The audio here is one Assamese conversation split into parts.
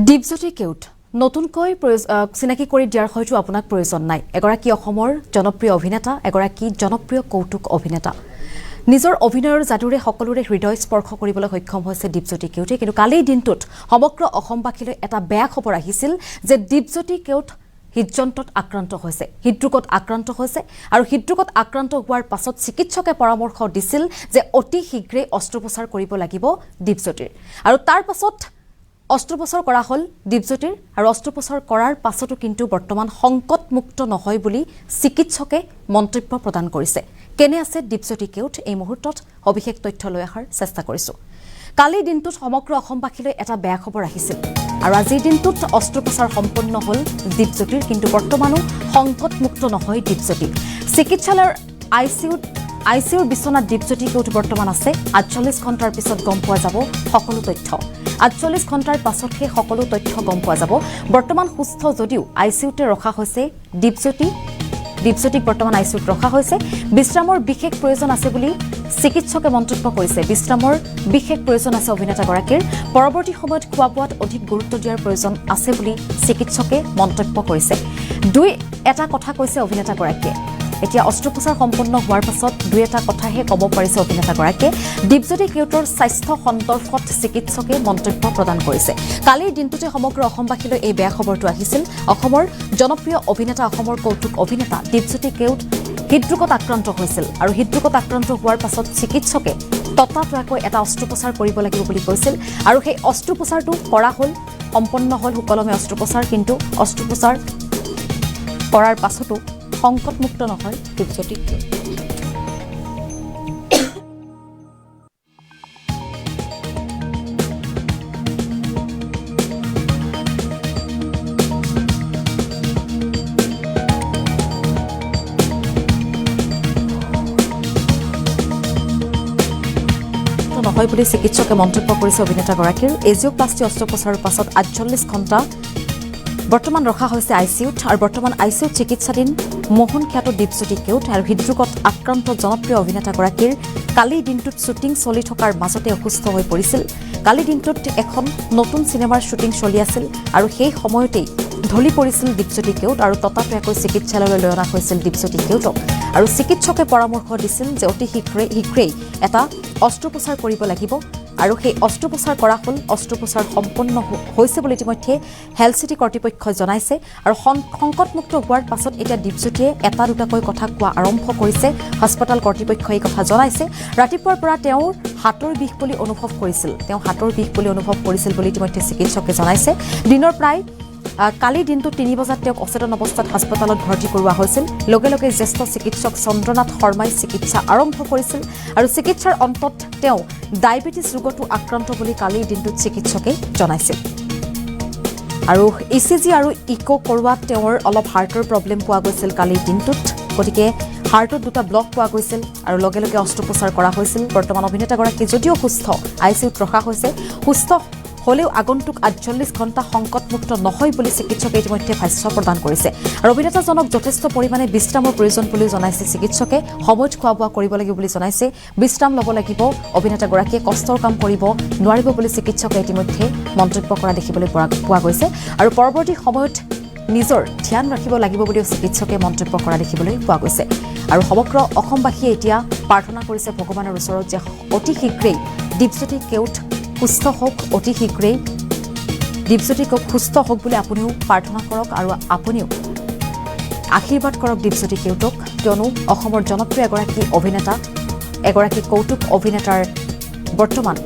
দীপজ্যোতি কেওট নতুনকৈ চিনাকি কৰি দিয়াৰ হয়তো আপোনাক প্ৰয়োজন নাই এগৰাকী অসমৰ জনপ্ৰিয় অভিনেতা এগৰাকী জনপ্ৰিয় কৌতুক অভিনেতা নিজৰ অভিনয়ৰ যাদুৰে সকলোৰে হৃদয় স্পৰ্শ কৰিবলৈ সক্ষম হৈছে দীপজ্যোতি কেওটে কিন্তু কালিৰ দিনটোত সমগ্ৰ অসমবাসীলৈ এটা বেয়া খবৰ আহিছিল যে দীপজ্যোতি কেওট হৃদযন্ত্ৰত আক্ৰান্ত হৈছে হৃদৰোগত আক্ৰান্ত হৈছে আৰু হৃদৰোগত আক্ৰান্ত হোৱাৰ পাছত চিকিৎসকে পৰামৰ্শ দিছিল যে অতি শীঘ্ৰে অস্ত্ৰোপচাৰ কৰিব লাগিব দীপজ্যোতিৰ আৰু তাৰ পাছত অস্ত্ৰোপচাৰ কৰা হল দীপজ্যোতিৰ আৰু অস্ত্ৰোপচাৰ কৰাৰ পাছতো কিন্তু বৰ্তমান সংকটমুক্ত নহয় বুলি চিকিৎসকে মন্তব্য প্ৰদান কৰিছে কেনে আছে দীপজ্যোতি কেওট এই মুহূৰ্তত অবিশেষ তথ্য লৈ অহাৰ চেষ্টা কৰিছো কালি দিনটোত সমগ্ৰ অসমবাসীলৈ এটা বেয়া খবৰ আহিছিল আৰু আজিৰ দিনটোত অস্ত্ৰোপচাৰ সম্পন্ন হল দীপজ্যোতিৰ কিন্তু বৰ্তমানো সংকটমুক্ত নহয় দীপজ্যোতি চিকিৎসালয়ৰ আইচিউৰ বিছনাত দীপজ্যোতি কেওট বৰ্তমান আছে ৪৮ ঘণ্টাৰ পিছত গম পোৱা যাব সকলো তথ্য ৪৮ ঘণ্টাৰ পাছতহে সকলো তথ্য গম পোৱা যাব বৰ্তমান সুস্থ যদিও আইচিউতে ৰখা হৈছে দীপজ্যোতিক বৰ্তমান আইচিউত ৰখা হৈছে বিশ্ৰামৰ বিশেষ প্ৰয়োজন আছে বুলি চিকিৎসকে মন্তব্য কৰিছে বিশ্ৰামৰ বিশেষ প্ৰয়োজন আছে অভিনেতাগৰাকীৰ পৰৱৰ্তী সময়ত খোৱা বোৱাত অধিক গুৰুত্ব দিয়াৰ প্ৰয়োজন আছে বুলি চিকিৎসকে মন্তব্য কৰিছে দুই এটা কথা কৈছে অভিনেতাগৰাকীয়ে এতিয়া অস্ত্ৰোপচাৰ সম্পন্ন হোৱাৰ পাছত দুই এটা কথাহে ক'ব পাৰিছে অভিনেতাগৰাকীয়ে দীপজ্যোতি কেওটৰ স্বাস্থ্য সন্দৰ্ভত চিকিৎসকে মন্তব্য প্ৰদান কৰিছে কালিৰ দিনটোতে সমগ্ৰ অসমবাসীলৈ এই বেয়া খবৰটো আহিছিল অসমৰ জনপ্ৰিয় অভিনেতা অসমৰ কৌতুক অভিনেতা দীপজ্যোতি কেওট হৃদৰোগত আক্ৰান্ত হৈছিল আৰু হৃদৰোগত আক্ৰান্ত হোৱাৰ পাছত চিকিৎসকে ততাতৈয়াকৈ এটা অস্ত্ৰোপচাৰ কৰিব লাগিব বুলি কৈছিল আৰু সেই অস্ত্ৰোপচাৰটো কৰা হ'ল সম্পন্ন হ'ল সুকলমে অস্ত্ৰোপচাৰ কিন্তু অস্ত্ৰোপচাৰ কৰাৰ পাছতো সংকটমুক্ত নহয় দীপজ্যোতি কেওট নহয় বুলি চিকিৎসকে মন্তব্য কৰিছে অভিনেতাগৰাকীৰ এজিঅপ্লাষ্টি অস্ত্ৰোপচাৰৰ পাছত ৪৮ ঘণ্টা বৰ্তমান ৰখা হৈছে আইচিউত আৰু বৰ্তমান আইচিউত চিকিৎসাধীন মোহন খ্যাত দীপজ্যোতি কেওট আৰু হৃদৰোগত আক্ৰান্ত জনপ্ৰিয় অভিনেতাগৰাকীৰ কালিৰ দিনটোত শ্বুটিং চলি থকাৰ মাজতে অসুস্থ হৈ পৰিছিল কালিৰ দিনটোত এখন নতুন চিনেমাৰ শ্বুটিং চলি আছিল আৰু সেই সময়তেই ঢলি পৰিছিল দীপজ্যোতি কেওট আৰু ততাতৈয়াকৈ চিকিৎসালয়লৈ লৈ অনা হৈছিল দীপজ্যোতি কেওটক আৰু চিকিৎসকে পৰামৰ্শ দিছিল যে অতি শীঘ্ৰেই এটা অস্ত্ৰোপচাৰ কৰিব লাগিব আৰু সেই অস্ত্ৰোপচাৰ কৰা হ'ল অস্ত্ৰোপচাৰ সম্পন্ন হৈছে বুলি ইতিমধ্যে হেল্থ চিটি কৰ্তৃপক্ষই জনাইছে আৰু সংকটমুক্ত হোৱাৰ পাছত এতিয়া দীপজ্যোতিয়ে এটা দুটাকৈ কথা কোৱা আৰম্ভ কৰিছে হাস্পতাল কৰ্তৃপক্ষই এই কথা জনাইছে ৰাতিপুৱাৰ পৰা তেওঁৰ হাতৰ বিষ বুলি অনুভৱ কৰিছিল বুলি ইতিমধ্যে চিকিৎসকে জনাইছে দিনৰ প্ৰায় কালি দিনটো ৩ বজাত তেওঁক অচেতন অৱস্থাত হাস্পতালত ভৰ্তি কৰোৱা হৈছিল লগে লগে জ্যেষ্ঠ চিকিৎসক চন্দ্ৰনাথ শৰ্মাই চিকিৎসা আৰম্ভ কৰিছিল আৰু চিকিৎসাৰ অন্তত তেওঁ ডায়েবেটিছ ৰোগতো আক্ৰান্ত বুলি কালিৰ দিনটোত চিকিৎসকে জনাইছিল আৰু ইচিজি আৰু ইকো কৰোৱাত তেওঁৰ অলপ হাৰ্টৰ প্ৰব্লেম পোৱা গৈছিল কালিৰ দিনটোত গতিকে হাৰ্টত দুটা ব্লক পোৱা গৈছিল আৰু লগে লগে অস্ত্ৰোপচাৰ কৰা হৈছিল বৰ্তমান অভিনেতাগৰাকী যদিও সুস্থ আইচিউত ৰখা হৈছে সুস্থ হলেও আগন্তুক ৪৮ ঘণ্টা সংকটমুক্ত নহয় বুলি চিকিৎসকে ইতিমধ্যে ভাষ্য প্ৰদান কৰিছে আৰু অভিনেতাজনক যথেষ্ট পৰিমাণে বিশ্ৰামৰ প্ৰয়োজন বুলি জনাইছে চিকিৎসকে সময়ত খোৱা বোৱা কৰিব লাগিব বুলি জনাইছে বিশ্ৰাম ল'ব লাগিব অভিনেতাগৰাকীয়ে কষ্টৰ কাম কৰিব নোৱাৰিব বুলি চিকিৎসকে ইতিমধ্যে মন্তব্য কৰা দেখিবলৈ পোৱা গৈছে আৰু পৰৱৰ্তী সময়ত নিজৰ ধ্যান ৰাখিব লাগিব বুলিও চিকিৎসকে মন্তব্য কৰা দেখিবলৈ পোৱা গৈছে আৰু সমগ্ৰ অসমবাসীয়ে এতিয়া প্ৰাৰ্থনা কৰিছে ভগৱানৰ ওচৰত যে অতি শীঘ্ৰেই দীপজ্যোতি কেওট সুস্থ হওক অতি শীঘ্ৰেই দীপজ্যোতি কেওট সুস্থ হওক বুলি আপুনিও প্ৰাৰ্থনা কৰক আৰু আপুনিও আশীৰ্বাদ কৰক দীপজ্যোতি কেওটক কিয়নো অসমৰ জনপ্ৰিয় এগৰাকী কৌতুক অভিনেতাৰ বৰ্তমান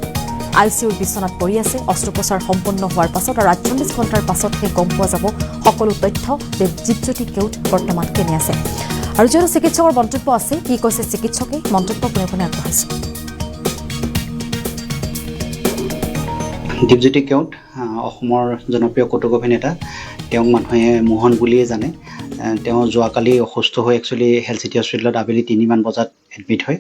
আইচিউৰ বিছনাত পৰি আছে অস্ত্ৰোপচাৰ সম্পন্ন হোৱাৰ পাছত আৰু ৪৮ ঘণ্টাৰ পাছতহে গম পোৱা যাব সকলো তথ্য যে দীপজ্যোতি কেওট বৰ্তমান কেনে আছে আৰু যিহেতু চিকিৎসকৰ মন্তব্য আছে কি কৈছে চিকিৎসকে মন্তব্য পোনে আগবঢ়াইছে দীপজ্যোতি কেওট অসমৰ জনপ্ৰিয় কৌতুক অভিনেতা তেওঁক মানুহে মোহন বুলিয়ে জানে তেওঁ যোৱাকালি অসুস্থ হৈ একচুৱেলি হেল্থ চিটি হস্পিটেলত আবেলি ৩মান বজাত এডমিট হয়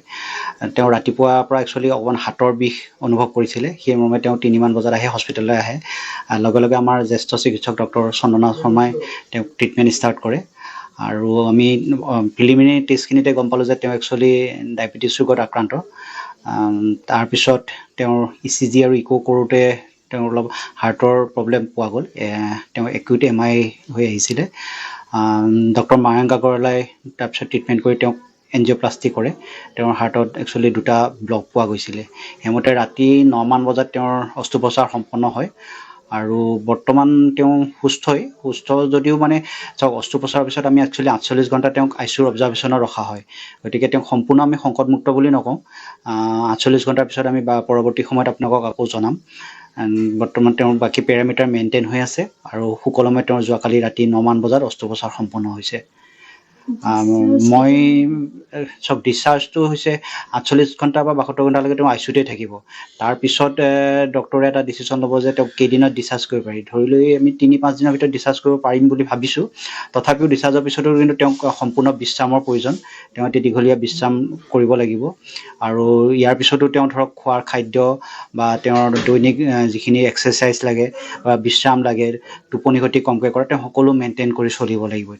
তেওঁ ৰাতিপুৱাৰ পৰা একচুৱেলি অকণমান হাতৰ বিষ অনুভৱ কৰিছিলে সেইমৰ্মে তেওঁ ৩মান বজাত হস্পিটেললৈ আহে লগে লগে আমাৰ জ্যেষ্ঠ চিকিৎসক ডক্টৰ চন্দ্ৰনাথ শৰ্মাই তেওঁক ট্ৰিটমেণ্ট ষ্টাৰ্ট কৰে আৰু আমি প্ৰিলিমিনাৰী টেষ্টখিনিতে গম পালোঁ যে তেওঁ একচুৱেলি ডায়েবেটিছ ৰোগত আক্ৰান্ত তাৰ পিছত তেওঁৰ ইচিজি আৰু ইকো কৰোঁতে তেওঁৰ অলপ হাৰ্টৰ প্ৰব্লেম পোৱা গ'ল। তেওঁ একিউট MI হৈ আহিছিলে। ডক্টৰ মায়াংক আগৰৱালাই তাৰপিছত ট্ৰিটমেণ্ট কৰি তেওঁক এনজিঅ'প্লাষ্টি কৰে। তেওঁৰ হাৰ্টত একচুৱেলি 2টা ব্লক পোৱা গৈছিলে। সেইমতে ৰাতি 9 মান বজাত তেওঁৰ অস্ত্ৰোপচাৰ সম্পন্ন হয় আৰু বৰ্তমান তেওঁ সুস্থ যদিও মানে চাওক, অস্ত্ৰোপচাৰৰ পিছত আমি একচুৱেলি 48 ঘণ্টা তেওঁক ICU অবজাৰ্ভেশ্যনত ৰখা হয়। গতিকে তেওঁক সম্পূৰ্ণ আমি সংকটমুক্ত বুলি নকওঁ। 48 ঘণ্টাৰ পিছত আমি বা পৰৱৰ্তী সময়ত আপোনালোকক আকৌ জনাম। বৰ্তমান তেওঁৰ বাকী পেৰামিটাৰ মেইনটেইন হৈ আছে আৰু সুকলমে তেওঁৰ যোৱাকালি ৰাতি 9 মান বজাত অস্ত্ৰোপচাৰ সম্পন্ন হৈছে। মই চাওক, ডিছচাৰ্জটো হৈছে 48 ঘণ্টা বা 72 ঘণ্টালৈকে তেওঁ ICUতে থাকিব। তাৰপিছত ডক্টৰে এটা ডিচিশ্যন ল'ব যে তেওঁক কেইদিনত ডিছচাৰ্জ কৰিব পাৰি। ধৰি লৈ আমি 3-5 দিনৰ ভিতৰত ডিছচাৰ্জ কৰিব পাৰিম বুলি ভাবিছোঁ। তথাপিও ডিছচাৰ্জৰ পিছতো কিন্তু তেওঁক সম্পূৰ্ণ বিশ্ৰামৰ প্ৰয়োজন। তেওঁ এটি দীঘলীয়া বিশ্ৰাম কৰিব লাগিব আৰু ইয়াৰ পিছতো তেওঁ ধৰক খোৱাৰ খাদ্য বা তেওঁৰ দৈনিক যিখিনি এক্সাৰচাইজ লাগে বা বিশ্ৰাম লাগে, টোপনি ক্ষতি কমকৈ কৰে, তেওঁ সকলো মেইনটেইন কৰি চলিব লাগিব।